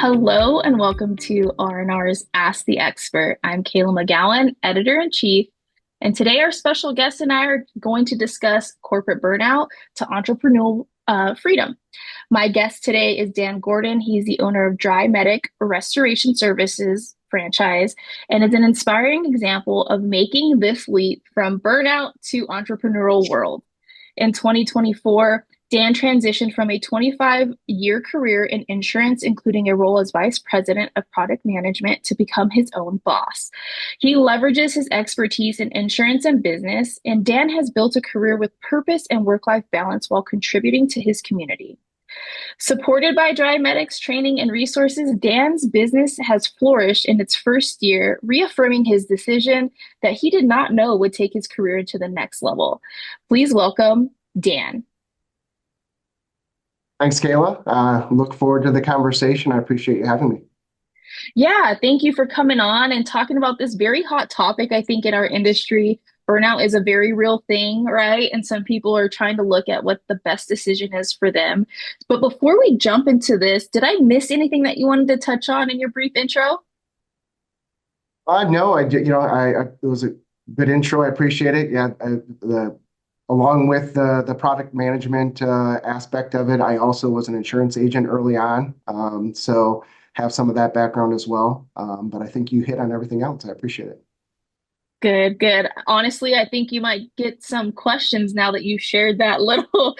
Hello and welcome to R&R's Ask the Expert. I'm Kayla McGowan, Editor-in-Chief, and today our special guest and I are going to discuss corporate burnout to entrepreneurial freedom. My guest today is Dan Gordon. He's the owner of Dry Medic Restoration Services franchise and is an inspiring example of making this leap from burnout to entrepreneurial world. In 2024, Dan transitioned from a 25-year career in insurance, including a role as vice president of product management, to become his own boss. He leverages his expertise in insurance and business, and Dan has built a career with purpose and work-life balance while contributing to his community. Supported by Dry Medic's training and resources, Dan's business has flourished in its first year, reaffirming his decision that he did not know would take his career to the next level. Please welcome Dan. Thanks, Kayla. Look forward to the conversation. I appreciate you having me. Yeah, thank you for coming on and talking about this very hot topic. I think in our industry, burnout is a very real thing, right? And some people are trying to look at what the best decision is for them. But before we jump into this, did I miss anything that you wanted to touch on in your brief intro? No, I did. It was a good intro. I appreciate it. Yeah, along with the product management aspect of it, I also was an insurance agent early on, so have some of that background as well. But I think you hit on everything else. I appreciate it. Good, good. Honestly, I think you might get some questions now that you've shared that little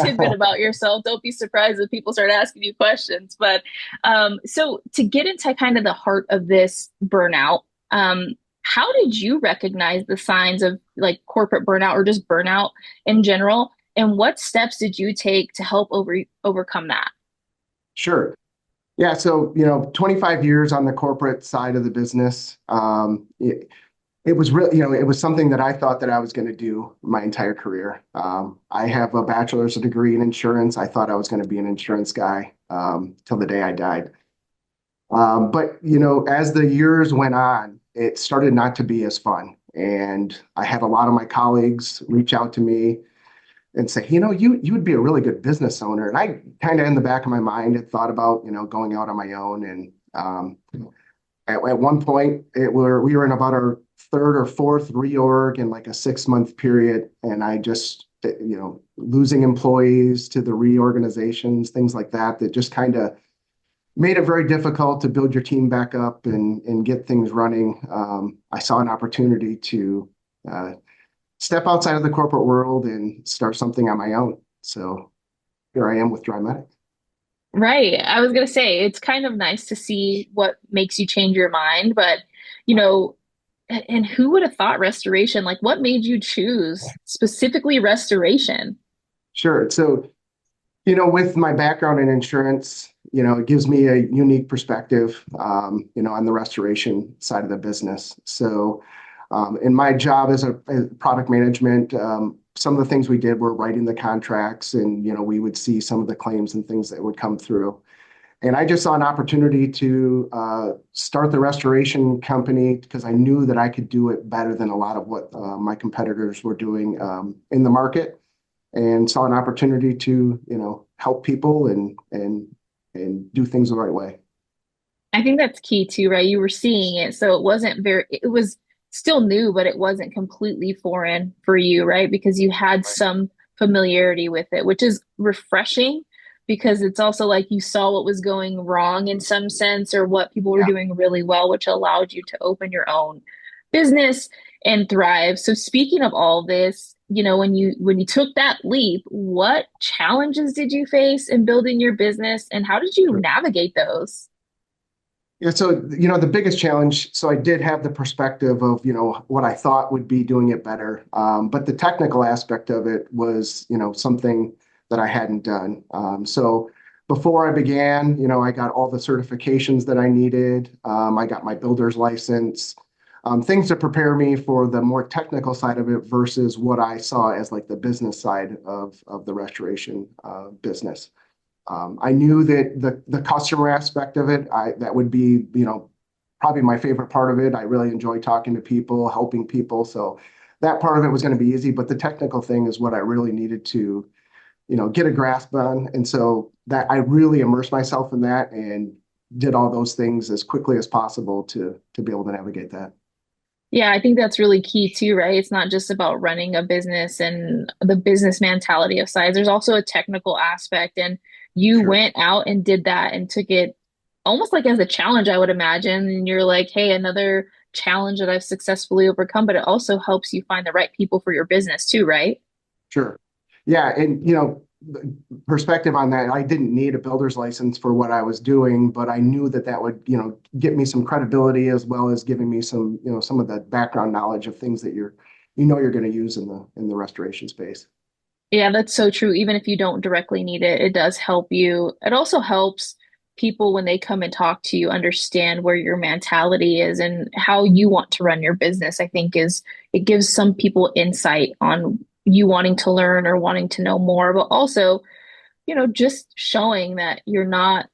tidbit about yourself. Don't be surprised if people start asking you questions. But so to get into kind of the heart of this burnout, how did you recognize the signs of like corporate burnout or just burnout in general? And what steps did you take to help overcome that? Sure. Yeah. So, 25 years on the corporate side of the business. It was really, it was something that I thought that I was going to do my entire career. I have a bachelor's degree in insurance. I thought I was going to be an insurance guy till the day I died. But as the years went on, it started not to be as fun. And I had a lot of my colleagues reach out to me and say, you would be a really good business owner. And I kind of in the back of my mind had thought about, going out on my own. And at one point, we were in about our third or fourth reorg in like a 6-month period, and I just losing employees to the reorganizations, things like that, that just kind of made it very difficult to build your team back up and get things running. I saw an opportunity to step outside of the corporate world and start something on my own. So here I am with Dry Medic. Right. I was gonna say it's kind of nice to see what makes you change your mind, but you know, and who would have thought restoration? Like, what made you choose specifically restoration? Sure. So, with my background in insurance, it gives me a unique perspective, on the restoration side of the business. So, in my job as product management, some of the things we did were writing the contracts, and we would see some of the claims and things that would come through. And I just saw an opportunity to start the restoration company because I knew that I could do it better than a lot of what my competitors were doing in the market, and saw an opportunity to help people and do things the right way. I think that's key too, right? You were seeing it, so it was still new, but it wasn't completely foreign for you, right? Because you had some familiarity with it, which is refreshing because it's also like you saw what was going wrong in some sense or what people were Yeah. doing really well, which allowed you to open your own business and thrive. So speaking of all this, when you took that leap, what challenges did you face in building your business and how did you Sure. navigate those? Yeah, so the biggest challenge. So I did have the perspective of what I thought would be doing it better, but the technical aspect of it was something that I hadn't done. So before I began, I got all the certifications that I needed. I got my builder's license, things to prepare me for the more technical side of it versus what I saw as like the business side of the restoration business. I knew that the customer aspect of it, that would be, probably my favorite part of it. I really enjoy talking to people, helping people. So that part of it was going to be easy, but the technical thing is what I really needed to, get a grasp on. And so that I really immersed myself in that and did all those things as quickly as possible to be able to navigate that. Yeah, I think that's really key too, right? It's not just about running a business and the business mentality of size. There's also a technical aspect, and you Sure. went out and did that and took it almost like as a challenge, I would imagine. And you're like, hey, another challenge that I've successfully overcome, but it also helps you find the right people for your business too, right? Sure. Yeah, and perspective on that, I didn't need a builder's license for what I was doing, but I knew that that would, get me some credibility as well as giving me some, some of the background knowledge of things that you're going to use in the restoration space. Yeah, that's so true. Even if you don't directly need it, it does help you. It also helps people when they come and talk to you understand where your mentality is and how you want to run your business. I think is it gives some people insight on you wanting to learn or wanting to know more, but also, just showing that you're not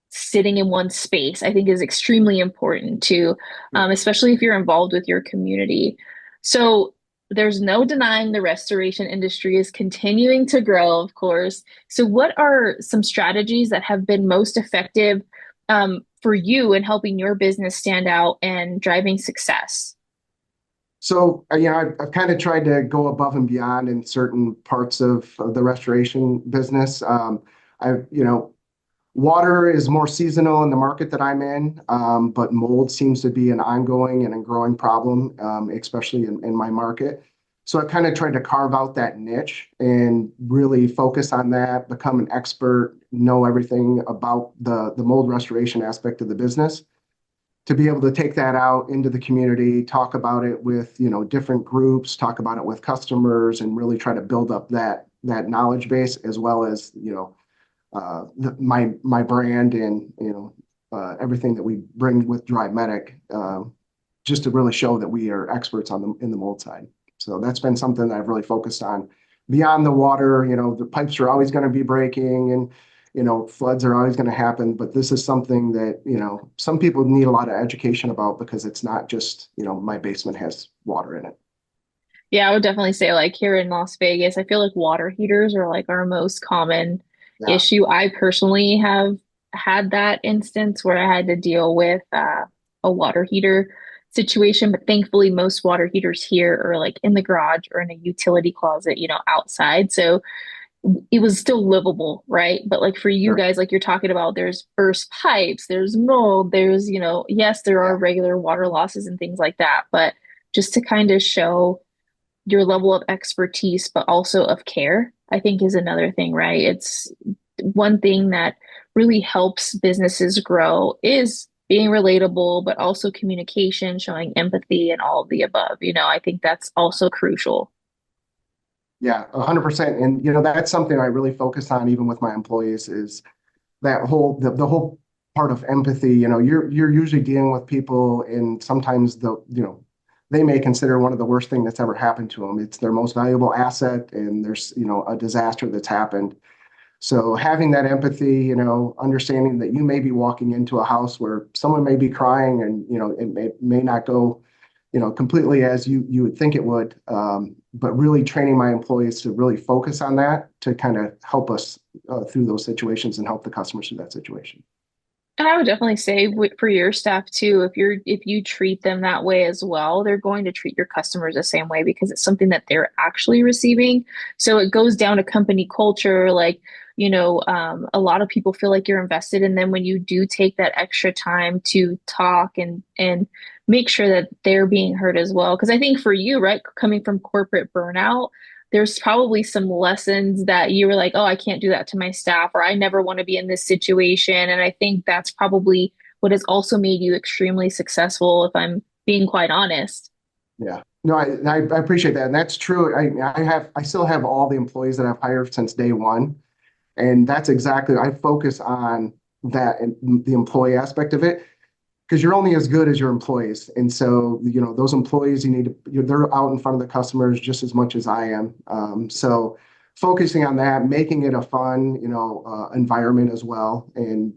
sitting in one space, I think is extremely important too, especially if you're involved with your community. So there's no denying the restoration industry is continuing to grow, of course. So what are some strategies that have been most effective for you in helping your business stand out and driving success? So, I've kind of tried to go above and beyond in certain parts of the restoration business. Water is more seasonal in the market that I'm in, but mold seems to be an ongoing and a growing problem, especially in my market. So I kind of tried to carve out that niche and really focus on that, become an expert, know everything about the mold restoration aspect of the business to be able to take that out into the community, talk about it with, different groups, talk about it with customers, and really try to build up that knowledge base as well as, my brand and everything that we bring with Dry Medic, just to really show that we are experts in the mold side. So that's been something that I've really focused on. Beyond the water, the pipes are always going to be breaking and floods are always going to happen, but this is something that some people need a lot of education about because it's not just my basement has water in it. Yeah, I would definitely say like here in Las Vegas, I feel like water heaters are like our most common Yeah, issue. I personally have had that instance where I had to deal with a water heater situation, but thankfully most water heaters here are like in the garage or in a utility closet, outside. So it was still livable, right? But like for you sure. guys, like you're talking about, there's burst pipes, there's mold, there's, yes, there are Yeah. regular water losses and things like that, but just to kind of show your level of expertise, but also of care, I think is another thing, right? It's one thing that really helps businesses grow is being relatable, but also communication, showing empathy, and all of the above. I think that's also crucial. Yeah, 100%. And that's something I really focus on even with my employees is that the whole part of empathy. You're usually dealing with people and sometimes they may consider one of the worst thing that's ever happened to them. It's their most valuable asset and there's, a disaster that's happened. So having that empathy, understanding that you may be walking into a house where someone may be crying and, it may not go, completely as you would think it would. But really training my employees to really focus on that to kind of help us through those situations and help the customers through that situation. And I would definitely say for your staff too, if you treat them that way as well, they're going to treat your customers the same way because it's something that they're actually receiving. So it goes down to company culture, like, a lot of people feel like you're invested in them when you do take that extra time to talk and make sure that they're being heard as well. Because I think for you, right, coming from corporate burnout, there's probably some lessons that you were like, oh, I can't do that to my staff, or I never want to be in this situation. And I think that's probably what has also made you extremely successful, if I'm being quite honest. Yeah. No, I appreciate that. And that's true. I still have all the employees that I've hired since day one. And that's exactly, I focus on that and the employee aspect of it because you're only as good as your employees. And so, those employees, they're out in front of the customers just as much as I am. So focusing on that, making it a fun, environment as well. And,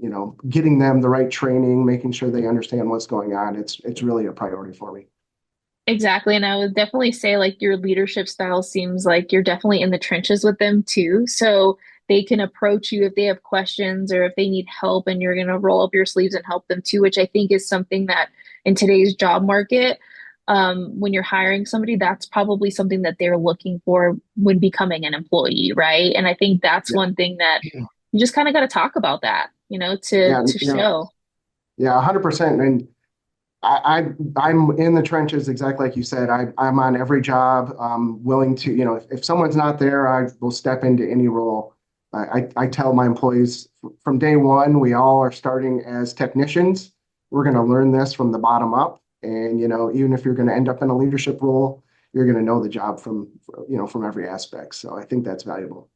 getting them the right training, making sure they understand what's going on. It's really a priority for me. Exactly. And I would definitely say like your leadership style seems like you're definitely in the trenches with them too. So they can approach you if they have questions or if they need help, and you're going to roll up your sleeves and help them too, which I think is something that in today's job market, when you're hiring somebody, that's probably something that they're looking for when becoming an employee, right? And I think that's Yeah. one thing that you just kind of got to talk about that, Yeah. to show. Yeah, 100%. And I'm in the trenches, exactly like you said. I'm on every job. Willing to, if someone's not there, I will step into any role. I tell my employees from day one, we all are starting as technicians. We're going to learn this from the bottom up. And, even if you're going to end up in a leadership role, you're going to know the job from every aspect. So I think that's valuable.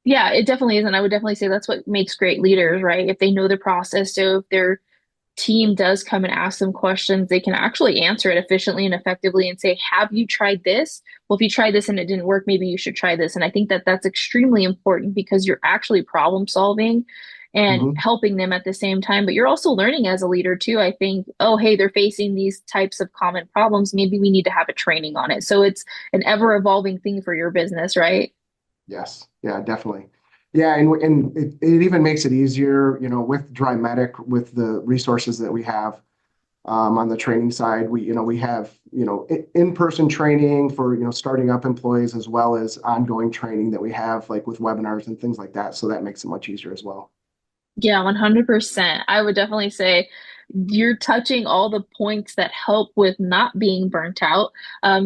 Yeah, it definitely is. And I would definitely say that's what makes great leaders, right? If they know the process. So if they're team does come and ask them questions, they can actually answer it efficiently and effectively and say, have you tried this? Well, if you tried this and it didn't work, maybe you should try this. And I think that that's extremely important because you're actually problem solving and Mhm. helping them at the same time. But you're also learning as a leader too. I think, oh, hey, they're facing these types of common problems. Maybe we need to have a training on it. So it's an ever evolving thing for your business, right? Yes. Yeah, definitely. Yeah, and it even makes it easier, with Drymetic, with the resources that we have on the training side. We have, in-person training for, starting up employees as well as ongoing training that we have like with webinars and things like that. So that makes it much easier as well. Yeah, 100%. I would definitely say you're touching all the points that help with not being burnt out,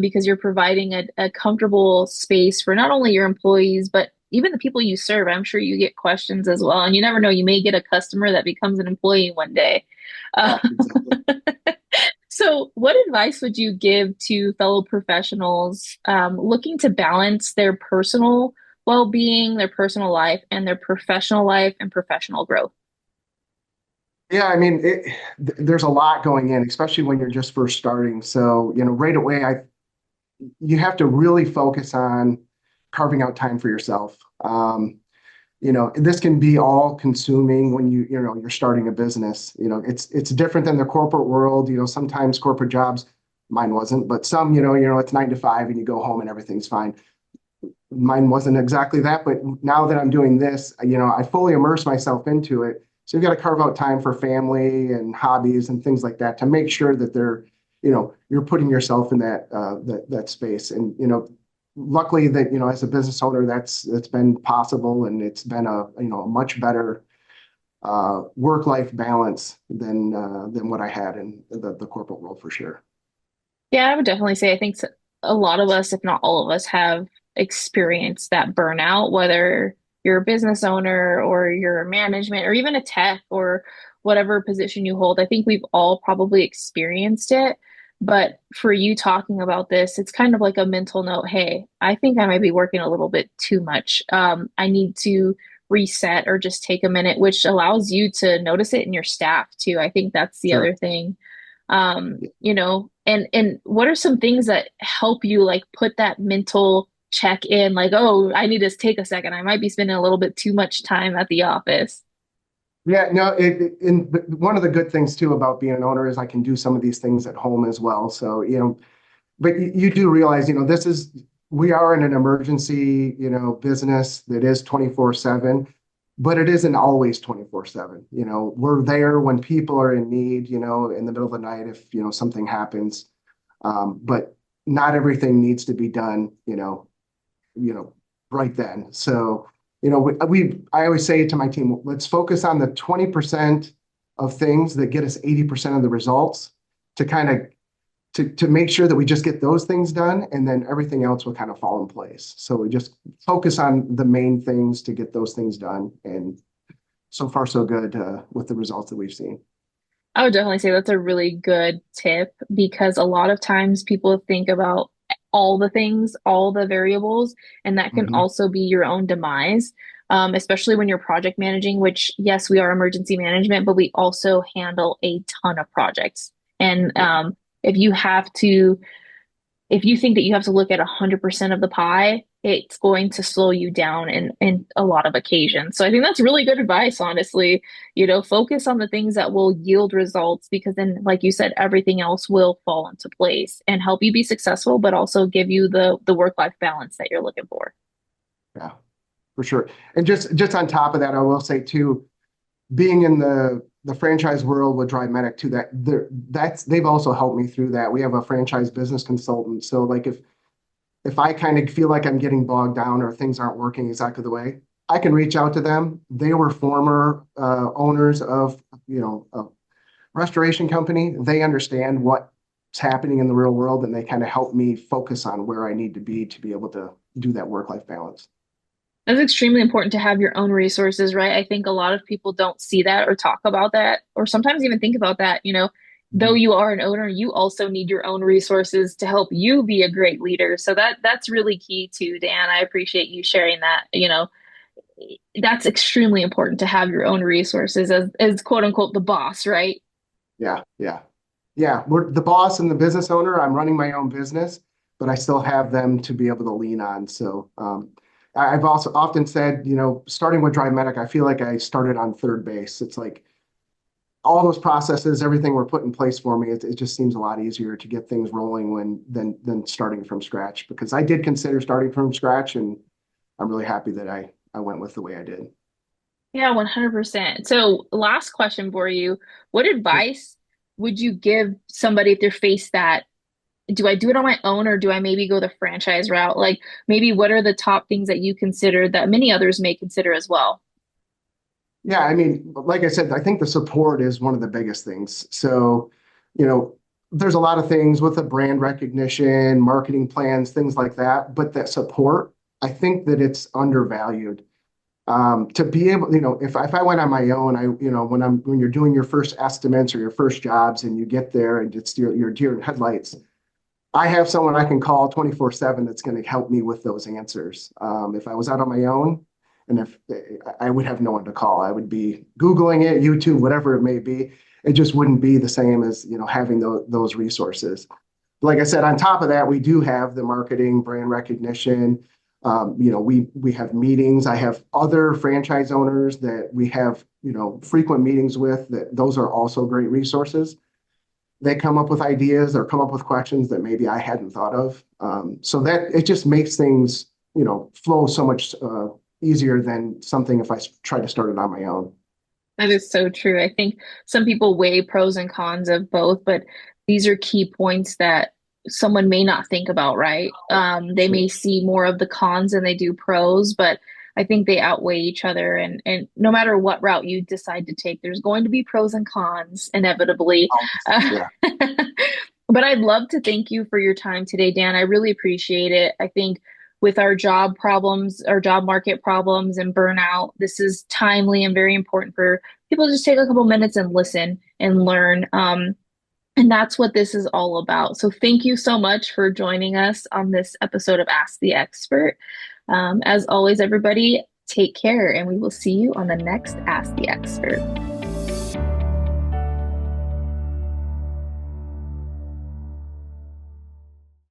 because you're providing a comfortable space for not only your employees, but even the people you serve. I'm sure you get questions as well. And you never know, you may get a customer that becomes an employee one day. Uh, Yeah, exactly. so, what advice would you give to fellow professionals looking to balance their personal well-being, their personal life, and their professional life and professional growth? Yeah, I mean, there's a lot going in, especially when you're just first starting. So, right away, you have to really focus on carving out time for yourself. This can be all consuming when you're starting a business. It's different than the corporate world. Sometimes corporate jobs, mine wasn't, but some, it's 9 to 5 and you go home and everything's fine. Mine wasn't exactly that, but now that I'm doing this, I fully immerse myself into it. So you've got to carve out time for family and hobbies and things like that to make sure that you're putting yourself in that space. And, luckily that, as a business owner, that's been possible, and it's been a much better work-life balance than what I had in the corporate world for sure. Yeah, I would definitely say I think a lot of us, if not all of us, have experienced that burnout, whether you're a business owner or you're a management or even a tech or whatever position you hold. I think we've all probably experienced it. But for you talking about this, it's kind of like a mental note. Hey, I think I might be working a little bit too much. I need to reset or just take a minute, which allows you to notice it in your staff too. I think that's the Sure. other thing, and what are some things that help you like put that mental check in, like, oh, I need to take a second, I might be spending a little bit too much time at the office. Yeah, no, one of the good things too about being an owner is I can do some of these things at home as well. So, but you do realize, we are in an emergency, business that is 24/7, but it isn't always 24/7. We're there when people are in need, in the middle of the night if, something happens. But not everything needs to be done, you know, right then. So, I always say to my team, let's focus on the 20% of things that get us 80% of the results to kind of to make sure that we just get those things done, and then everything else will kind of fall in place. So we just focus on the main things to get those things done. And so far, so good with the results that we've seen. I would definitely say that's a really good tip because a lot of times people think about all the things, all the variables, and that can Mhm. also be your own demise. Especially when you're project managing, which, yes, we are emergency management, but we also handle a ton of projects. And Yeah. if you have to if you think that you have to look at 100% of the pie, it's going to slow you down in a lot of occasions. So I think that's really good advice, honestly. Focus on the things that will yield results because then, like you said, everything else will fall into place and help you be successful, but also give you the work-life balance that you're looking for. Yeah. for sure. And just on top of that, I will say too, being in the franchise world with Dry Medic too, that's they've also helped me through that. We have a franchise business consultant. So like if I kind of feel like I'm getting bogged down or things aren't working exactly the way, I can reach out to them. They were former owners of, a restoration company. They understand what's happening in the real world, and they kind of help me focus on where I need to be able to do that work-life balance. It's extremely important to have your own resources, right? I think a lot of people don't see that or talk about that, or sometimes even think about that. Though Mhm. you are an owner, you also need your own resources to help you be a great leader. So that's really key too, Dan. I appreciate you sharing that. That's extremely important to have your own resources as quote unquote the boss, right? Yeah, yeah. Yeah, we're the boss and the business owner. I'm running my own business, but I still have them to be able to lean on. So I've also often said, starting with Dry Medic, I feel like I started on third base. It's like all those processes, everything were put in place for me. It just seems a lot easier to get things rolling than starting from scratch because I did consider starting from scratch, and I'm really happy that I went with the way I did. Yeah, 100%. So, last question for you. What Sure. advice would you give somebody if they're faced that do I do it on my own or do I maybe go the franchise route? Like maybe what are the top things that you consider that many others may consider as well? Yeah, I mean, like I said, I think the support is one of the biggest things. So, you know, there's a lot of things with the brand recognition, marketing plans, things like that, but that support, I think that it's undervalued. To be able, if I went on my own, when you're doing your first estimates or your first jobs and you get there and it's your deer in headlights, I have someone I can call 24/7 that's going to help me with those answers. If I was out on my own, and if I would have no one to call, I would be Googling it, YouTube, whatever it may be. It just wouldn't be the same as, having those resources. Like I said, on top of that, we do have the marketing, brand recognition. We have meetings. I have other franchise owners that we have, frequent meetings with. That those are also great resources. They come up with ideas or come up with questions that maybe I hadn't thought of. So that it just makes things, flow so much easier than something if I try to start it on my own. That is so true. I think some people weigh pros and cons of both, but these are key points that someone may not think about, right? They Sure. may see more of the cons than they do pros, but I think they outweigh each other. And no matter what route you decide to take, there's going to be pros and cons inevitably. Yeah. But I'd love to thank you for your time today, Dan. I really appreciate it. I think with our job problems, our job market problems and burnout, this is timely and very important for people to just take a couple minutes and listen and learn. And that's what this is all about. So thank you so much for joining us on this episode of Ask the Expert. As always, everybody, take care, and we will see you on the next Ask the Expert.